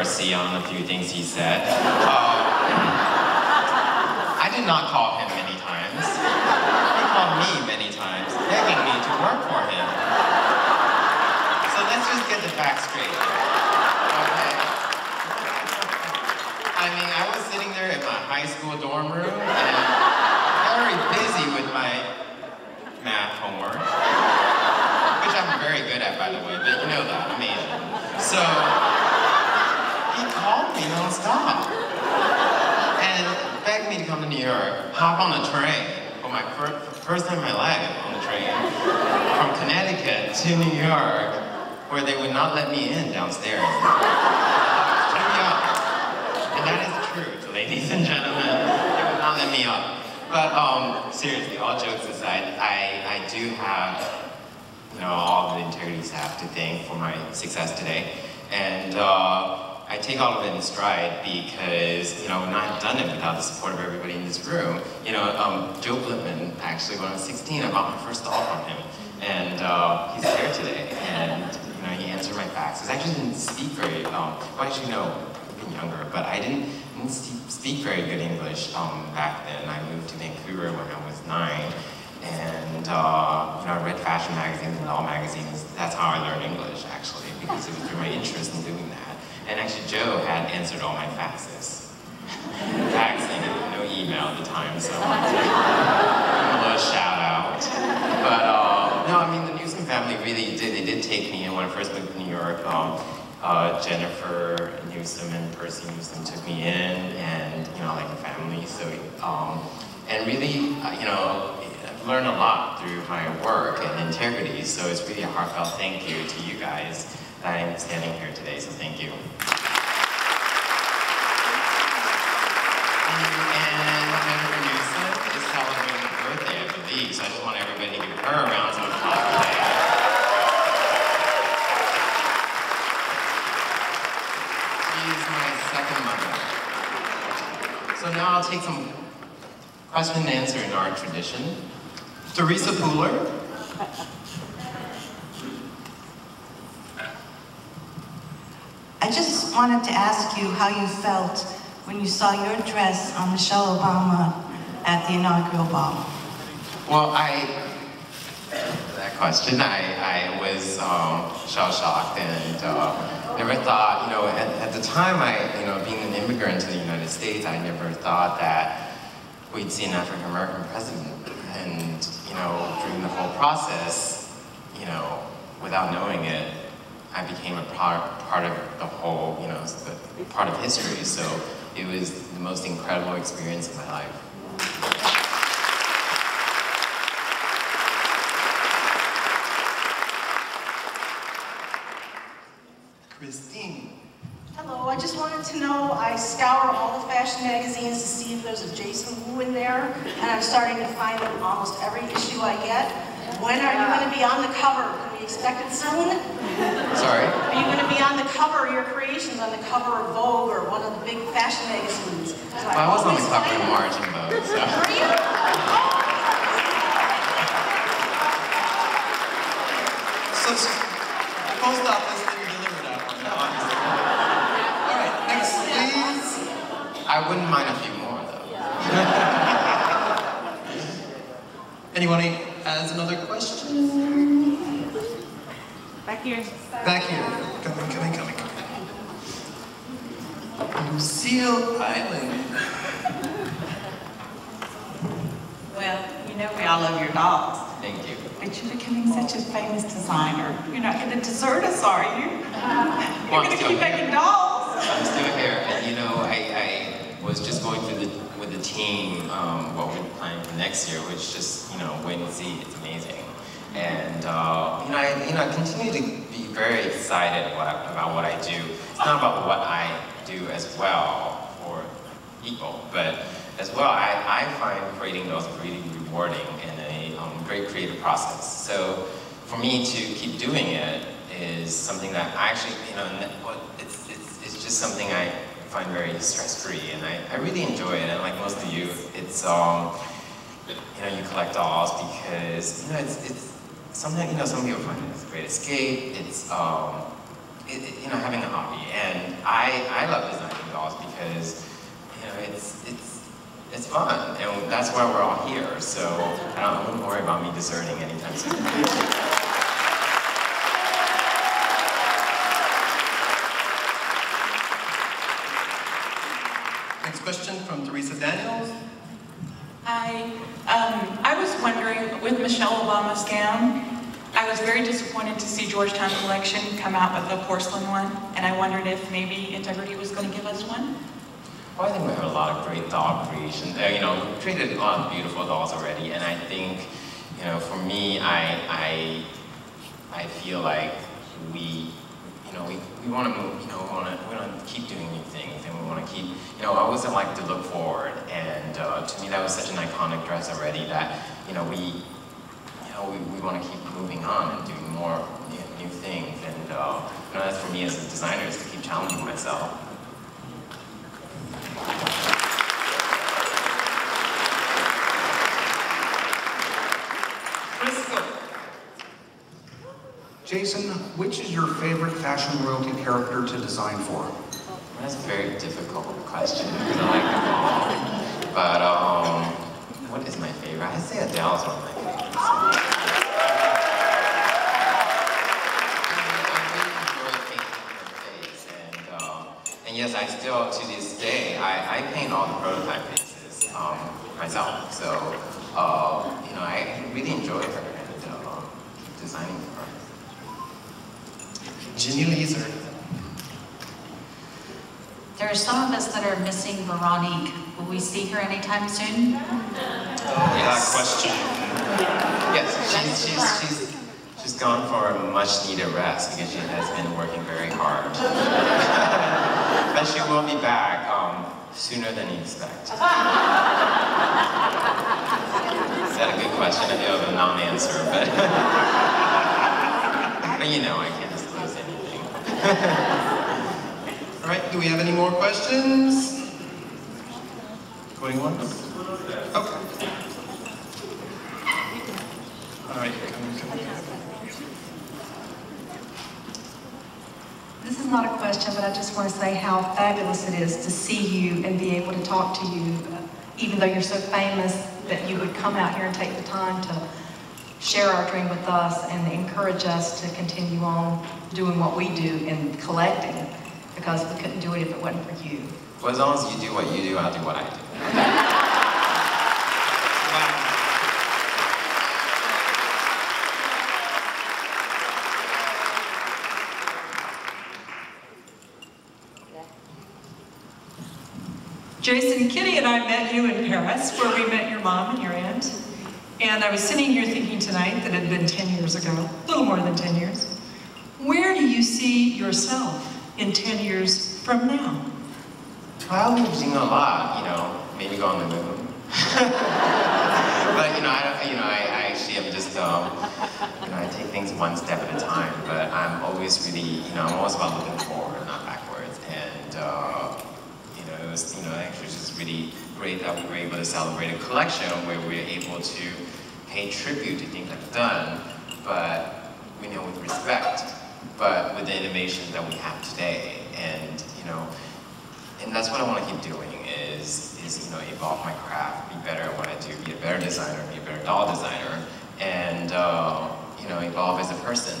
controversy on a few things he said. I did not call him many times. He called me many times, begging me to work for him. So let's just get the facts straight. Okay. I mean, I was sitting there in my high school dorm room and very busy with my math homework, which I'm very good at, by the way, but you know that, I'm Asian. So, he called me non-stop and begged me to come to New York, hop on a train for my first time in my life on the train from Connecticut to New York, where they would not let me in downstairs. Too young. And that is true, ladies and gentlemen. They would not let me up. But seriously, all jokes aside, I do have, you know, all the integrity staff to thank for my success today. And I take all of it in stride because, you know, I would not have done it without the support of everybody in this room. You know, Joe Blipman, actually, when I was 16, I bought my first doll from him. And he's here today. And, you know, he answered my faxes. I actually didn't speak very, well, actually, no, even younger, but I didn't speak very good English back then. I moved to Vancouver when I was 9. And, you know, I read fashion magazines and doll magazines. That's how I learned English, actually, because it was through my interest in doing that. And actually, Joe had answered all my faxes. Faxing, no email at the time, so I wanted to give him a little shout out. But, no, I mean, the Newsom family really did take me in when I first moved to New York. Jennifer Newsom and Percy Newsom took me in, and, you know, like a family, so, and really, you know, I've learned a lot through my work and integrity, so it's really a heartfelt thank you to you guys that I'm standing here today, so thank you. And Jennifer Newsom is celebrating her birthday, I believe, so I just want everybody to give her a round of applause today. She's my second mother. So now I'll take some question and answer in our tradition. Teresa Pooler. I just wanted to ask you how you felt when you saw your dress on Michelle Obama at the inaugural ball. Well, that question, I was shell-shocked and never thought, you know, at the time, you know, being an immigrant to the United States, I never thought that we'd see an African-American president. And, you know, during the whole process, you know, without knowing it, I became a part of the whole, you know, part of history. So it was the most incredible experience of my life. Christine. Hello, I just wanted to know, I scour all the fashion magazines to see if there's a Jason Wu in there, and I'm starting to find them almost every issue I get. When are you going to be on the cover? Can we expect it soon? Sorry? Are you going to be on the cover, your creations on the cover of Vogue or one of the big fashion magazines? Well, I was on the cover of March and Vogue, so. Were you? So, the post office didn't deliver that one, no, obviously. All right, next, please. I wouldn't mind a few more, though. Anyone has another question? Back here. Back here. Coming. Lucille Island. Well, you know we all love your dolls. Thank you. But you're becoming such a famous designer. You're not going to desert us, are you? You're going to keep making dolls. I'm still here, and you know, I was just going through with the team what we're planning for next year, which just, you know, wait and see. It's amazing. And you know, I continue to be very excited about what I do. It's not about what I do as well for people, but as well, I find creating those really rewarding and a great creative process. So for me to keep doing it is something that I actually, you know, it's just something I find very stress-free, and I really enjoy it. And like most of you, it's you know, you collect dolls because, you know, it's sometimes, you know, some people find it as a great escape. you know, having a hobby, and I love designing dolls because, you know, it's fun, and that's why we're all here. So I wouldn't worry about me deserting anytime soon. Next question from Teresa Daniels. Hi. I was wondering, with Michelle Obama's gown, I was very disappointed to see Georgetown Collection come out with a porcelain one, and I wondered if maybe Integrity was going to give us one. Well, I think we have a lot of great doll creation. You know, we've created a lot of beautiful dolls already, and I think, you know, for me, I feel like we want to move, you know, we want to keep doing new things, and we want to keep, you know, I always like to look forward, and to me that was such an iconic dress already that, you know, we want to keep moving on and doing more new things, and you know, that's for me as a designer, is to keep challenging myself. Jason, which is your favorite fashion royalty character to design for? That's a very difficult question, because I like them all. But, what is my favorite? I'd say Adele's one of my favorites. And yes, I still, to this day, I paint all the prototype faces myself. So, you know, I really enjoy her and designing for her. Ginny Leeser. There are some of us that are missing Veronique. Will we see her anytime soon? Yes. Question. Yes, she's gone for a much needed rest because she has been working very hard. But she will be back sooner than you expect. Is that a good question? I do have a non-answer, but you know, I can't disclose anything. All right, do we have any more questions? Going once? Okay. All right, come on. This is not a question, but I just want to say how fabulous it is to see you and be able to talk to you, even though you're so famous, that you would come out here and take the time to share our dream with us and encourage us to continue on doing what we do in collecting, because we couldn't do it if it wasn't for you. Well, as long as you do what you do, I'll do what I do. Jason, Kitty and I met you in Paris, where we met your mom and your aunt. And I was sitting here thinking tonight that it had been 10 years ago, a little more than 10 years. Where do you see yourself in 10 years from now? I'll be doing a lot, you know, maybe go on the moon. But, I actually am just, I take things one step at a time, but I'm always really, I'm always about looking forward, not backwards. And, it was, actually just really great that we were able to celebrate a collection where we were able to pay tribute to things I've done, but, with respect, but with the innovations that we have today. And, and that's what I want to keep doing is evolve my craft, be better at what I do, be a better designer, be a better doll designer, and, evolve as a person.